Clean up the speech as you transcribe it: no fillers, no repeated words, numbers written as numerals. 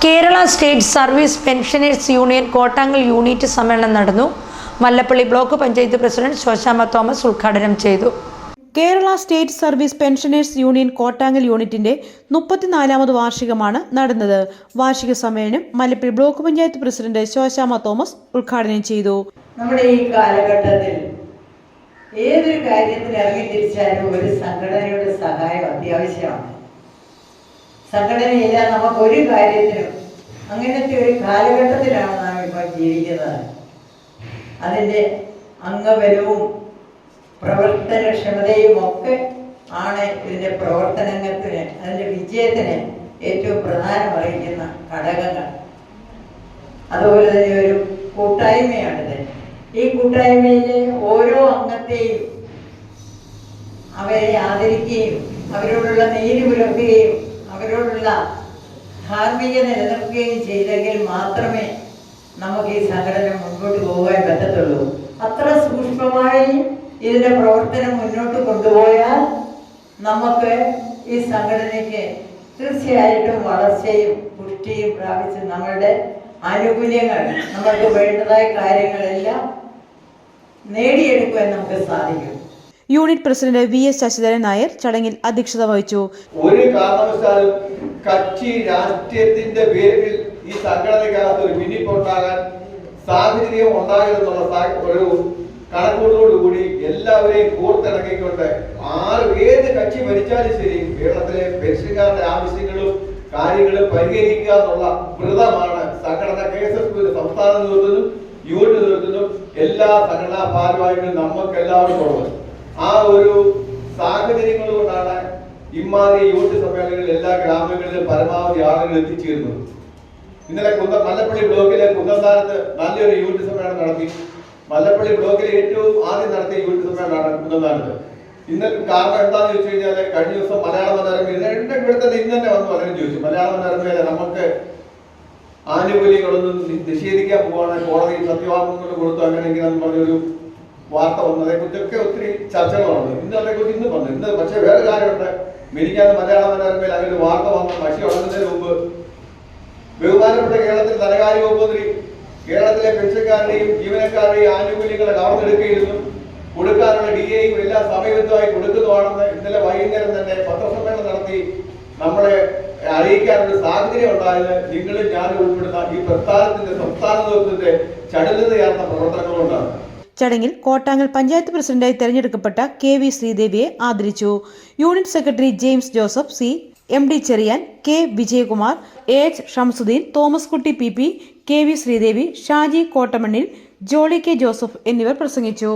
Kerala state service pensioners union Kottangal unit സമ്മേളനം നടന്നു. Mallappally block panchayat president Shoshamma Thomas ഉദ്ഘാടനം ചെയ്തു. Kerala state service pensioners union Kottangal യൂണിറ്റിന്റെ 34ാമത് വാർഷികമാണ് നടന്നത്. വാർഷിക സമ്മേളനം Mallappally block panchayat president Shoshamma Thomas ഉദ്ഘാടനം ചെയ്തു. നമ്മുടെ ഈ കാലഘട്ടത്തിൽ ഏതൊരു കാര്യത്തിൽ ഇറങ്ങി തിരിച്ചാലും ഒരു സംഘടനയുടെ സഹായം അത്യാവശ്യമാണ്. സംഘടനയില്ല നമുക്കൊരു കാര്യത്തിനും. അങ്ങനത്തെ ഒരു കാലഘട്ടത്തിലാണ് നാം ഇപ്പോൾ ജീവിക്കുന്നത്. അതിൻ്റെ അംഗബലവും പ്രവർത്തനക്ഷമതയും ഒക്കെ ആണ് ഇതിൻ്റെ പ്രവർത്തനത്തിന്, അതിൻ്റെ വിജയത്തിന് ഏറ്റവും പ്രധാനമറിയിക്കുന്ന ഘടകങ്ങൾ. അതുപോലെ തന്നെ ഒരു കൂട്ടായ്മയാണിത്. ഈ കൂട്ടായ്മയിലെ ഓരോ അംഗത്തെയും അവരെ ആദരിക്കുകയും അവരോടുള്ള നീതി പുലർത്തുകയും അവരോടുള്ള ധാർമ്മികത നിലനിർത്തുകയും ചെയ്തെങ്കിൽ മാത്രമേ നമുക്ക് ഈ സംഘടന മുൻപോട്ട് പോകാൻ പറ്റത്തുള്ളൂ. അത്ര സൂക്ഷ്മമായി ഇതിൻ്റെ പ്രവർത്തനം മുന്നോട്ട് കൊണ്ടുപോയാൽ നമുക്ക് ഈ സംഘടനയ്ക്ക് തീർച്ചയായിട്ടും വളർച്ചയും പുഷ്ടിയും പ്രാപിച്ച് നമ്മളുടെ ആനുകൂല്യങ്ങൾ, നമുക്ക് വേണ്ടതായ കാര്യങ്ങളെല്ലാം നേടിയെടുക്കുവാൻ നമുക്ക് സാധിക്കും. Unit president VS Sasidharan Nair ചടങ്ങിൽ അധ്യക്ഷത വഹിച്ചു. ഒരു കാരണവശാലും കക്ഷി രാഷ്ട്രീയത്തിന്റെ പേരിൽ ഈ സംഘടനയ്ക്കകത്ത് ഒരു ഭിന്നിപ്പുണ്ടാകാൻ സാഹചര്യം ഉണ്ടാകരുതെന്നുള്ള ഒരു കണക്കുകളോടുകൂടി എല്ലാവരെയും കോർത്തിണക്കിക്കൊണ്ട് ഏത് കക്ഷി ഭരിച്ചാലും ശരി കേരളത്തിലെ പെൻഷൻകാരുടെ ആവശ്യങ്ങളും കാര്യങ്ങളും പരിഹരിക്കുക എന്നുള്ള വ്രതമാണ് സംഘടന KSSB സംസ്ഥാന നേതൃത്വത്തിനും യൂണിറ്റ് നേതൃത്വത്തിനും എല്ലാ സംഘടനാ ഭാരവാഹികളും നമുക്ക് എല്ലാവർക്കും ഉള്ളത്. ആ ഒരു സാഹചര്യങ്ങൾ കൊണ്ടാണ് ഇമാതിരി യൂണിറ്റ് സമ്മേളനങ്ങളിൽ എല്ലാ ഗ്രാമങ്ങളിലും പരമാവധി ആളുകൾ എത്തിച്ചേരുന്നത്. ഇന്നലെ മല്ലപ്പള്ളി ബ്ലോക്കിലെ കുന്നന്താനത്ത് നല്ലൊരു യൂണിറ്റ് സമ്മേളനം നടത്തി. മല്ലപ്പള്ളി ബ്ലോക്കിലെ ഏറ്റവും ആദ്യം നടത്തിയ യൂണിറ്റ് സമ്മേളനമാണ് കുന്നന്താനത്ത്. ഇന്നലെ കാരണം എന്താണെന്ന് ചോദിച്ചു കഴിഞ്ഞാൽ കഴിഞ്ഞ ദിവസം മലയാള മനോരമയിൽ ഇവിടെ തന്നെ ഇന്ന് തന്നെ വന്ന് പലരും ചോദിച്ചു, മലയാള മനോരമയിലെ നമുക്ക് ആനുകൂല്യങ്ങളൊന്നും നിഷേധിക്കാൻ പോവാണ്, കോടതിയിൽ സത്യവാങ്മൂലം കൊടുത്തു അങ്ങനെയെങ്കിലും പറഞ്ഞൊരു വാർത്ത വന്നതിനെ കുറിച്ചൊക്കെ ഒത്തിരി ചർച്ചകളുണ്ട്. ഇന്ന് അതേക്കുറിച്ച് ഇന്ന് പറഞ്ഞു. ഇന്ന് പക്ഷേ വേറെ കാര്യമുണ്ട്. മെനിക്കാതെ മലയാള മനോരമയിൽ അങ്ങനെ വാർത്ത വന്ന് മഷി ഉടങ്ങുന്നതിന് മുമ്പ് ബഹുമാനപ്പെട്ട കേരളത്തിൽ ധനകാര്യ വകുപ്പ് മന്ത്രി കേരളത്തിലെ പെൻഷൻകാരുടെയും ജീവനക്കാരുടെയും ആനുകൂല്യങ്ങളെ കവർന്നെടുക്കുകയും കൊടുക്കാനുള്ള DAയും എല്ലാം സമയബദ്ധമായി കൊടുക്കുന്നതാണെന്ന് ഇന്നലെ വൈകുന്നേരം തന്നെ പത്രസമ്മേളനം നടത്തി നമ്മളെ അറിയിക്കാനുള്ള സാഹചര്യം ഉണ്ടായത് നിങ്ങളും ഞാനും ഉൾപ്പെടുന്ന ഈ പ്രസ്ഥാനത്തിന്റെ സംസ്ഥാന നേതൃത്വത്തിന്റെ ചടുലതയാർന്ന പ്രവർത്തനങ്ങളുണ്ടാണ്. ചടങ്ങിൽ കോട്ടാങ്ങൽ പഞ്ചായത്ത് പ്രസിഡന്റായി തെരഞ്ഞെടുക്കപ്പെട്ട KV ശ്രീദേവിയെ ആദരിച്ചു. Unit secretary James Joseph, MD Cherian, K Vijayakumar, AH Shamsuddin, Thomas Kutty PP, KV Sreedevi, Shaji Kottamannil, Jolly K Joseph എന്നിവർ പ്രസംഗിച്ചു.